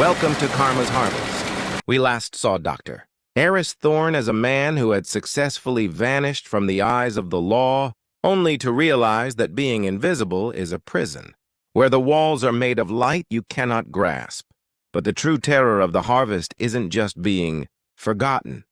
Welcome to Karma's Harvest. We last saw Dr. Aris Thorne as a man who had successfully vanished from the eyes of the law, only to realize that being invisible is a prison, where the walls are made of light you cannot grasp. But the true terror of the harvest isn't just being forgotten.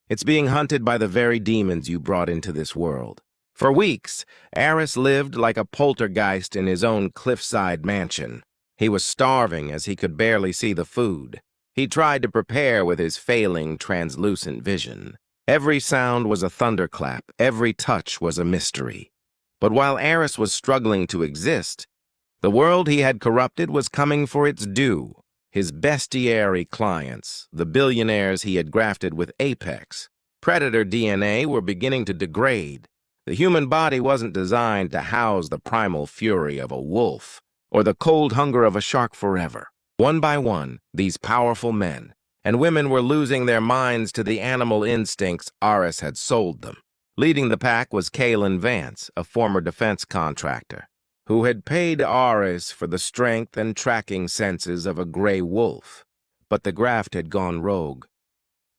It's being hunted by the very demons you brought into this world. For weeks, Aris lived like a poltergeist in his own cliffside mansion. He was starving as he could barely see the food. He tried to prepare with his failing translucent vision. Every sound was a thunderclap, every touch was a mystery. But while Aris was struggling to exist, the world he had corrupted was coming for its due. His bestiary clients, the billionaires he had grafted with Apex, predator DNA were beginning to degrade. The human body wasn't designed to house the primal fury of a wolf or the cold hunger of a shark forever. One by one, these powerful men and women were losing their minds to the animal instincts Aris had sold them. Leading the pack was Kalen Vance, a former defense contractor, who had paid Aris for the strength and tracking senses of a gray wolf. But the graft had gone rogue.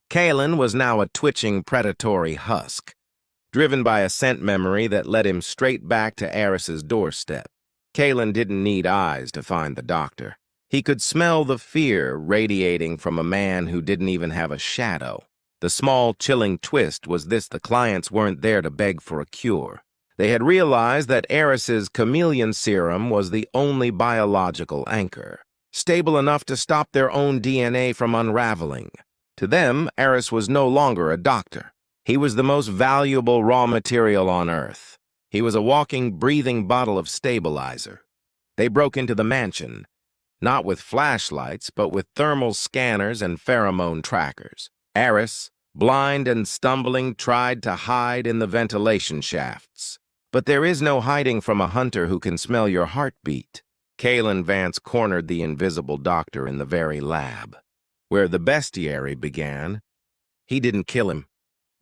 Kalen was now a twitching predatory husk, driven by a scent memory that led him straight back to Aris's doorstep. Kalen didn't need eyes to find the doctor. He could smell the fear radiating from a man who didn't even have a shadow. The small, chilling twist was this: the clients weren't there to beg for a cure. They had realized that Aris's chameleon serum was the only biological anchor, stable enough to stop their own DNA from unraveling. To them, Aris was no longer a doctor. He was the most valuable raw material on Earth. He was a walking, breathing bottle of stabilizer. They broke into the mansion, not with flashlights, but with thermal scanners and pheromone trackers. Aris, blind and stumbling, tried to hide in the ventilation shafts. But there is no hiding from a hunter who can smell your heartbeat. Kalen Vance cornered the invisible doctor in the very lab, where the bestiary began. He didn't kill him.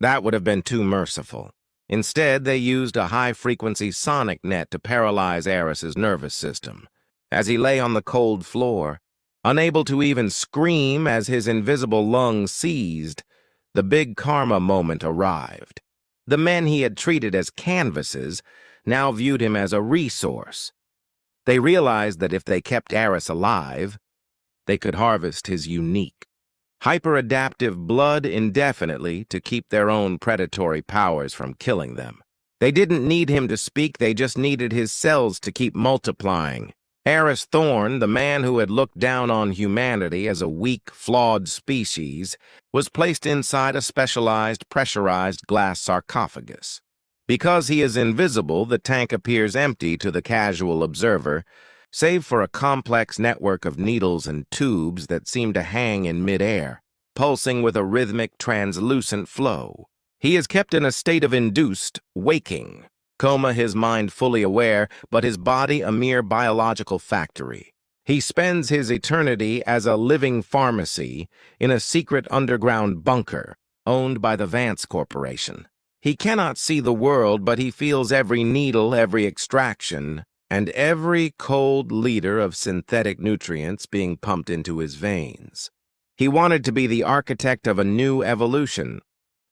That would have been too merciful. Instead, they used a high-frequency sonic net to paralyze Aris's nervous system. As he lay on the cold floor, unable to even scream as his invisible lungs seized, the big karma moment arrived. The men he had treated as canvases now viewed him as a resource. They realized that if they kept Aris alive, they could harvest his unique, hyper-adaptive blood indefinitely to keep their own predatory powers from killing them. They didn't need him to speak, they just needed his cells to keep multiplying. Aris Thorne, the man who had looked down on humanity as a weak, flawed species, was placed inside a specialized, pressurized glass sarcophagus. Because he is invisible, the tank appears empty to the casual observer, save for a complex network of needles and tubes that seem to hang in midair, pulsing with a rhythmic, translucent flow. He is kept in a state of induced waking coma, his mind fully aware, but his body a mere biological factory. He spends his eternity as a living pharmacy in a secret underground bunker owned by the Vance Corporation. He cannot see the world, but he feels every needle, every extraction, and every cold liter of synthetic nutrients being pumped into his veins. He wanted to be the architect of a new evolution,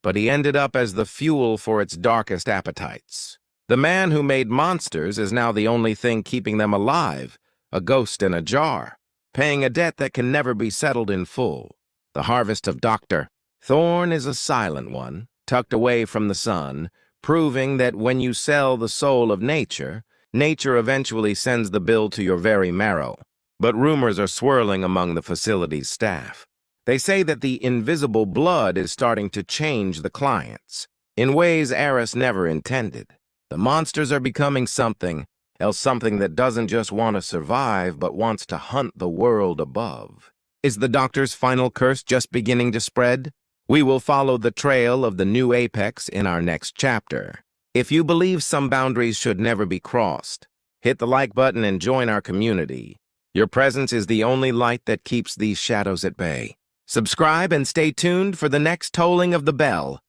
but he ended up as the fuel for its darkest appetites. The man who made monsters is now the only thing keeping them alive, a ghost in a jar, paying a debt that can never be settled in full. The harvest of Dr. Thorne is a silent one, tucked away from the sun, proving that when you sell the soul of nature, nature eventually sends the bill to your very marrow. But rumors are swirling among the facility's staff. They say that the invisible blood is starting to change the clients, in ways Aris never intended. The monsters are becoming something, else something that doesn't just want to survive, but wants to hunt the world above. Is the doctor's final curse just beginning to spread? We will follow the trail of the new apex in our next chapter. If you believe some boundaries should never be crossed, hit the like button and join our community. Your presence is the only light that keeps these shadows at bay. Subscribe and stay tuned for the next tolling of the bell.